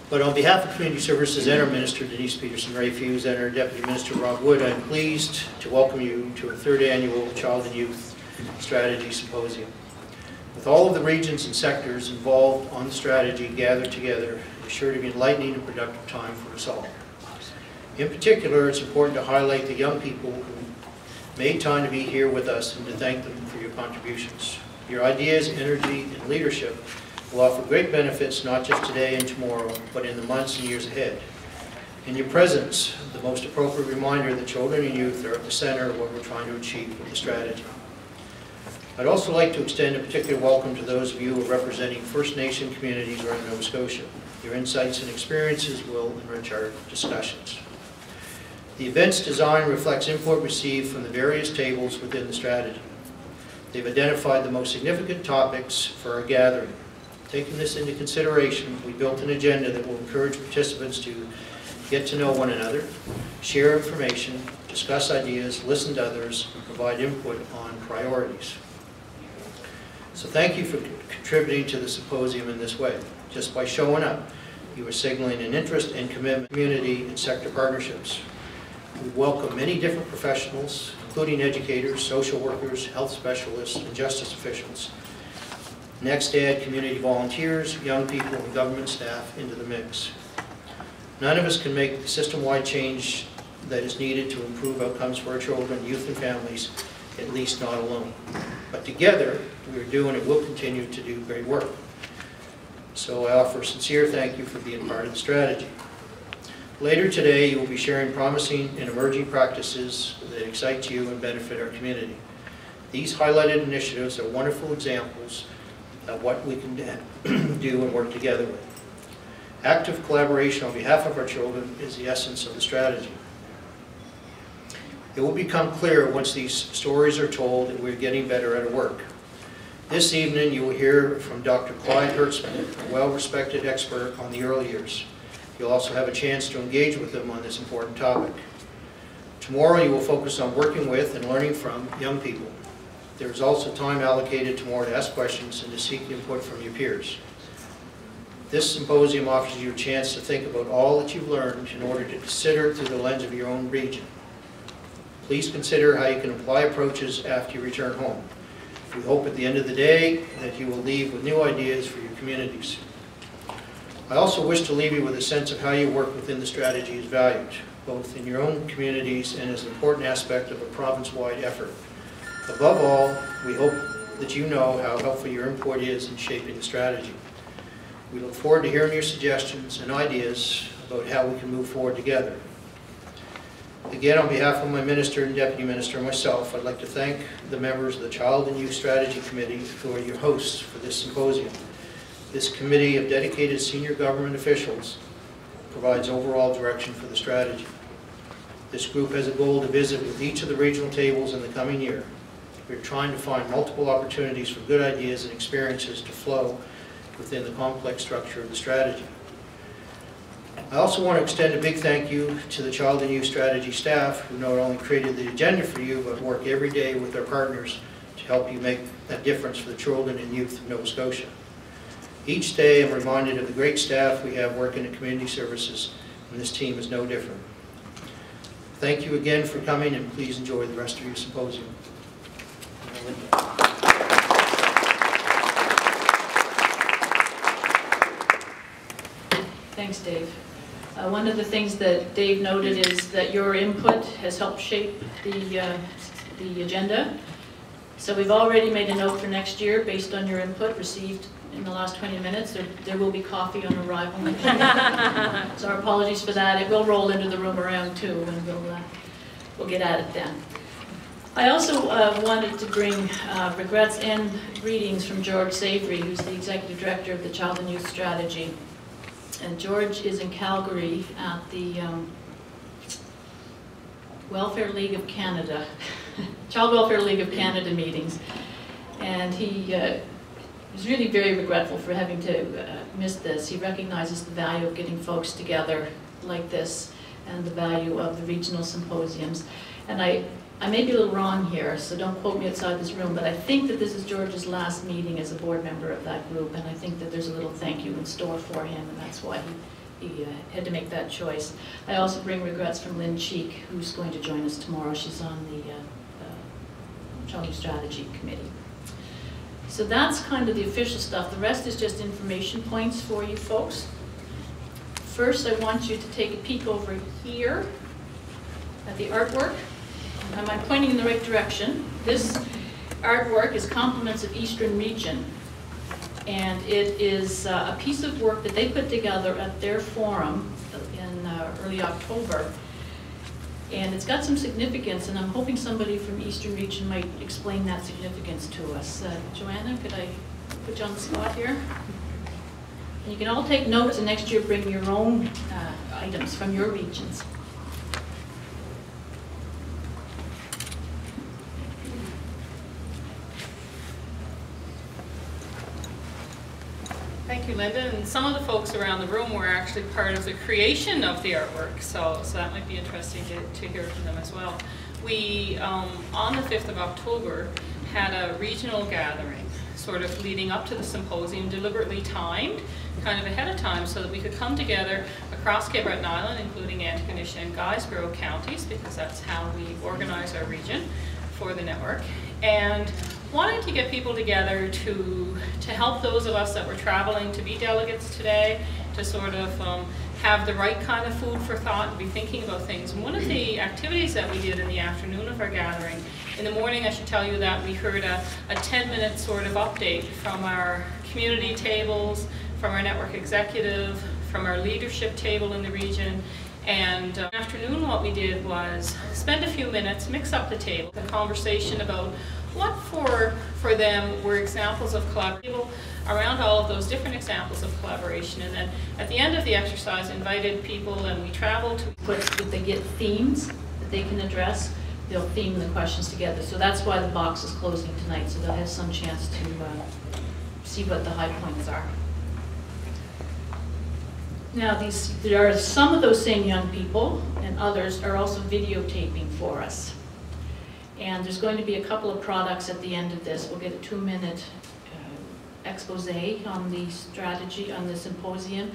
But on behalf of Community Services and our Minister, Denise Peterson-Rayfuse, and our Deputy Minister, Rob Wood, I'm pleased to welcome you to our 3rd Annual Child and Youth Strategy Symposium. With all of the regions and sectors involved on the strategy gathered together, it's sure to be enlightening and productive time for us all. In particular, it's important to highlight the young people who made time to be here with us and to thank them for your contributions. Your ideas, energy, and leadership will offer great benefits not just today and tomorrow, but in the months and years ahead. In your presence, the most appropriate reminder that children and youth are at the center of what we're trying to achieve with the strategy. I'd also like to extend a particular welcome to those of you who are representing First Nation communities around Nova Scotia. Your insights and experiences will enrich our discussions. The event's design reflects input received from the various tables within the strategy. They've identified the most significant topics for our gathering. Taking this into consideration, we built an agenda that will encourage participants to get to know one another, share information, discuss ideas, listen to others, and provide input on priorities. So thank you for contributing to the symposium in this way. Just by showing up, you are signaling an interest and commitment to community and sector partnerships. We welcome many different professionals, including educators, social workers, health specialists, and justice officials. Next, add community volunteers, young people, and government staff into the mix. None of us can make the system-wide change that is needed to improve outcomes for our children, youth, and families, at least not alone. But together, we are doing and will continue to do great work. So I offer a sincere thank you for being part of the strategy. Later today, you will be sharing promising and emerging practices that excite you and benefit our community. These highlighted initiatives are wonderful examples of what we can do and work together with. Active collaboration on behalf of our children is the essence of the strategy. It will become clear once these stories are told that we're getting better at our work. This evening you will hear from Dr. Clyde Hertzman, a well-respected expert on the early years. You'll also have a chance to engage with them on this important topic. Tomorrow you will focus on working with and learning from young people. There is also time allocated tomorrow to ask questions and to seek input from your peers. This symposium offers you a chance to think about all that you've learned in order to consider it through the lens of your own region. Please consider how you can apply approaches after you return home. We hope at the end of the day that you will leave with new ideas for your communities. I also wish to leave you with a sense of how your work within the strategy is valued, both in your own communities and as an important aspect of a province-wide effort. Above all, we hope that you know how helpful your input is in shaping the strategy. We look forward to hearing your suggestions and ideas about how we can move forward together. Again, on behalf of my Minister and Deputy Minister and myself, I'd like to thank the members of the Child and Youth Strategy Committee who are your hosts for this symposium. This committee of dedicated senior government officials provides overall direction for the strategy. This group has a goal to visit with each of the regional tables in the coming year. We're trying to find multiple opportunities for good ideas and experiences to flow within the complex structure of the strategy. I also want to extend a big thank you to the Child and Youth Strategy staff who not only created the agenda for you, but work every day with our partners to help you make that difference for the children and youth of Nova Scotia. Each day I'm reminded of the great staff we have working in community services, and this team is no different. Thank you again for coming, and please enjoy the rest of your symposium. Thanks, Dave. One of the things that Dave noted is that your input has helped shape the agenda. So we've already made a note for next year based on your input received in the last 20 minutes. There will be coffee on arrival. So our apologies for that. It will roll into the room around 2, and we'll get at it then. I also wanted to bring regrets and greetings from George Savory, who's the Executive Director of the Child and Youth Strategy. And George is in Calgary at the Welfare League of Canada, Child Welfare League of Canada meetings. And he is really very regretful for having to miss this. He recognizes the value of getting folks together like this and the value of the regional symposiums. And I may be a little wrong here, so don't quote me outside this room, but I think that this is George's last meeting as a board member of that group, and I think that there's a little thank you in store for him, and that's why he had to make that choice. I also bring regrets from Lynn Cheek, who's going to join us tomorrow. She's on the Child Youth Strategy Committee. So that's kind of the official stuff. The rest is just information points for you folks. First, I want you to take a peek over here at the artwork. Am I pointing in the right direction? This artwork is Compliments of Eastern Region. And it is a piece of work that they put together at their forum in early October. And it's got some significance, and I'm hoping somebody from Eastern Region might explain that significance to us. Joanna, could I put you on the spot here? And you can all take notes, and next year bring your own items from your regions. Thank you, Linda. And some of the folks around the room were actually part of the creation of the artwork, so that might be interesting to hear from them as well. We, on the 5th of October, had a regional gathering, sort of leading up to the symposium, deliberately timed, kind of ahead of time, so that we could come together across Cape Breton Island, including Antigonish and Guysborough counties, because that's how we organize our region for the network, and wanted to get people together to help those of us that were traveling to be delegates today, to sort of have the right kind of food for thought and be thinking about things. And one of the activities that we did in the afternoon of our gathering, in the morning I should tell you that we heard a 10-minute sort of update from our community tables, from our network executive, from our leadership table in the region. And in the afternoon what we did was spend a few minutes, mix up the table, a conversation about what for them were examples of collaboration, around all of those different examples of collaboration. And then at the end of the exercise, invited people, and we traveled to... If they get themes that they can address, they'll theme the questions together. So that's why the box is closing tonight, so they'll have some chance to see what the high points are. Now, there are some of those same young people, and others are also videotaping for us. And there's going to be a couple of products at the end of this. We'll get a 2-minute expose on the strategy, on the symposium.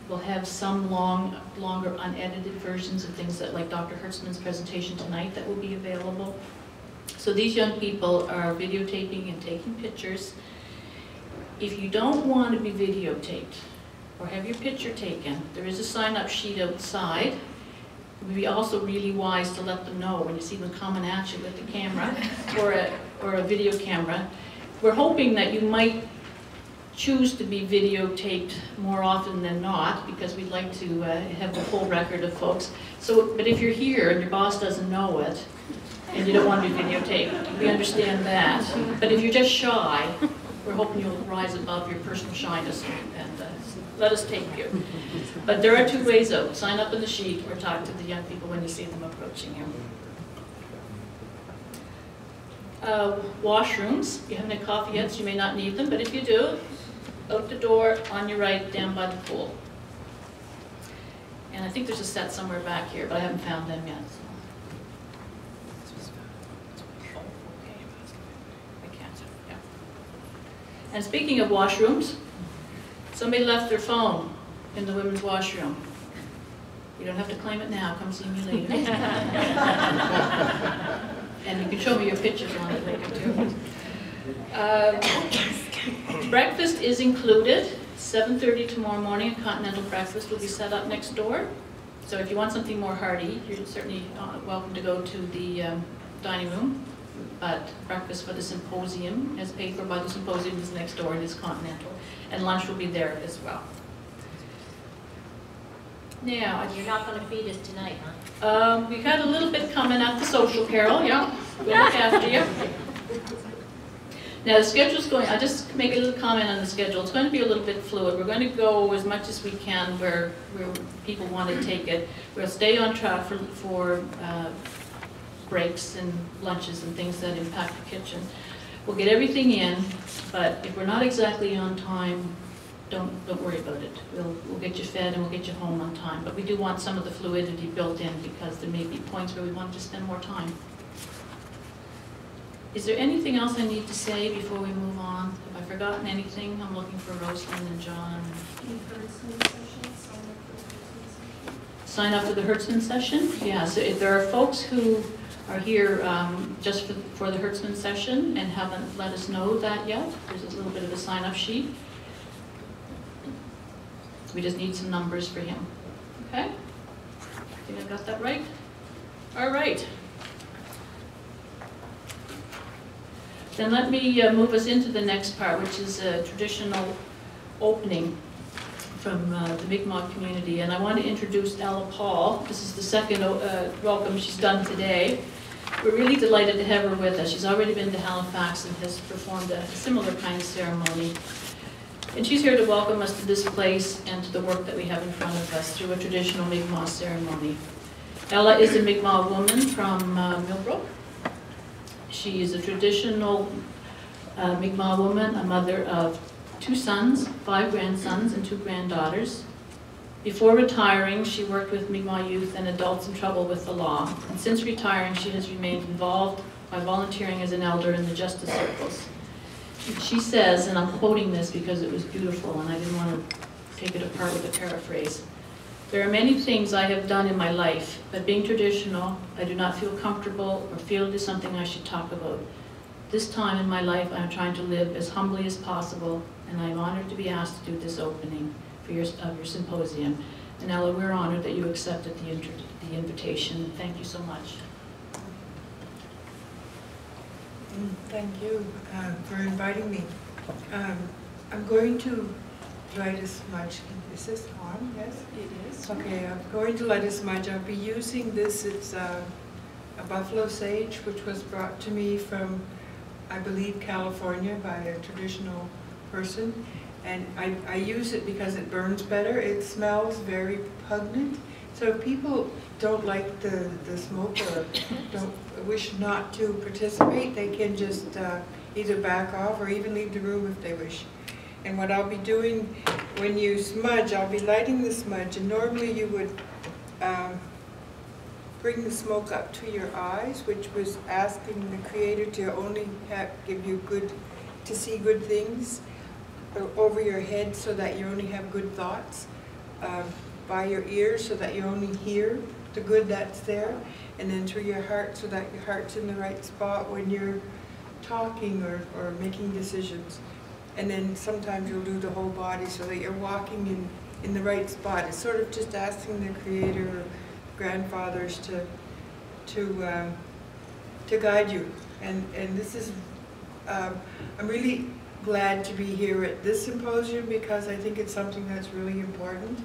We'll have some longer unedited versions of things that, like Dr. Hertzman's presentation tonight, that will be available. So these young people are videotaping and taking pictures. If you don't want to be videotaped or have your picture taken, there is a sign-up sheet outside. It would be also really wise to let them know when you see them coming at you with the camera or a video camera. We're hoping that you might choose to be videotaped more often than not, because we'd like to have the full record of folks. So, but if you're here and your boss doesn't know it, and you don't want to be videotaped, we understand that. But if you're just shy, we're hoping you'll rise above your personal shyness and let us tape you. But there are 2 ways out. Sign up on the sheet or talk to the young people when you see them approaching you. Washrooms. If you haven't had coffee yet, so you may not need them, but if you do, out the door on your right, down by the pool. And I think there's a set somewhere back here, but I haven't found them yet. So. I can't, yeah. And speaking of washrooms, somebody left their phone in the women's washroom. You don't have to claim it now, come see me later. And you can show me your pictures on it later too. Breakfast is included. 7:30 tomorrow morning, a continental breakfast will be set up next door. So if you want something more hearty, you're certainly welcome to go to the dining room. But breakfast for the symposium, as paid for by the symposium, is next door and is continental. And lunch will be there as well. Now, you're not going to feed us tonight, huh? We've got a little bit coming at the social, Carol. Yeah, we'll look after you. Now the schedule's going, I'll just make a little comment on the schedule. It's going to be a little bit fluid. We're going to go as much as we can where people want to take it. We'll stay on track for breaks and lunches and things that impact the kitchen. We'll get everything in, but if we're not exactly on time, don't worry about it. We'll get you fed and we'll get you home on time. But we do want some of the fluidity built in because there may be points where we want to spend more time. Is there anything else I need to say before we move on? Have I forgotten anything? I'm looking for Rosalind and John. You've heard some sessions on the sign up for the Hertzman session? Yeah, so if there are folks who are here just for the Hertzman session and haven't let us know that yet, there's a little bit of a sign-up sheet. We just need some numbers for him. Okay? I think I got that right? All right. Then let me move us into the next part, which is a traditional opening from the Mi'kmaq community. And I want to introduce Ella Paul. This is the second welcome she's done today. We're really delighted to have her with us. She's already been to Halifax and has performed a similar kind of ceremony. And she's here to welcome us to this place and to the work that we have in front of us through a traditional Mi'kmaq ceremony. Ella is a Mi'kmaq woman from Millbrook. She is a traditional Mi'kmaq woman, a mother of 2 sons, 5 grandsons, and 2 granddaughters. Before retiring, she worked with Mi'kmaq youth and adults in trouble with the law. And since retiring, she has remained involved by volunteering as an elder in the justice circles. She says, and I'm quoting this because it was beautiful and I didn't want to take it apart with a paraphrase, "There are many things I have done in my life, but being traditional, I do not feel comfortable or feel it is something I should talk about. This time in my life, I am trying to live as humbly as possible, and I am honored to be asked to do this opening for your symposium." And Ella, we're honored that you accepted the invitation. Thank you so much. Thank you for inviting me. I'm going to light a smudge. Is this on? Yes? It is. Okay, I'm going to light a smudge. I'll be using this. It's a buffalo sage, which was brought to me from, I believe, California by a traditional person. And I use it because it burns better. It smells very pungent. So if people don't like the smoke or don't wish not to participate, they can just either back off or even leave the room if they wish. And what I'll be doing when you smudge, I'll be lighting the smudge, and normally you would bring the smoke up to your eyes, which was asking the Creator to only give you to see good things over your head so that you only have good thoughts, by your ears so that you only hear the good that's there, and then through your heart so that your heart's in the right spot when you're talking or making decisions. And then sometimes you'll do the whole body so that you're walking in the right spot. It's sort of just asking the Creator or grandfathers to guide you. And this is, I'm really glad to be here at this symposium because I think it's something that's really important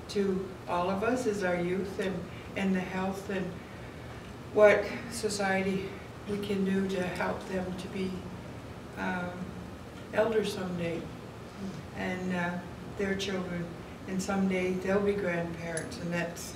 to all of us, is our youth and the health and what society we can do to help them to be elders someday, and their children, and someday they'll be grandparents. And that's,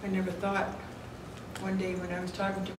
I never thought one day when I was talking to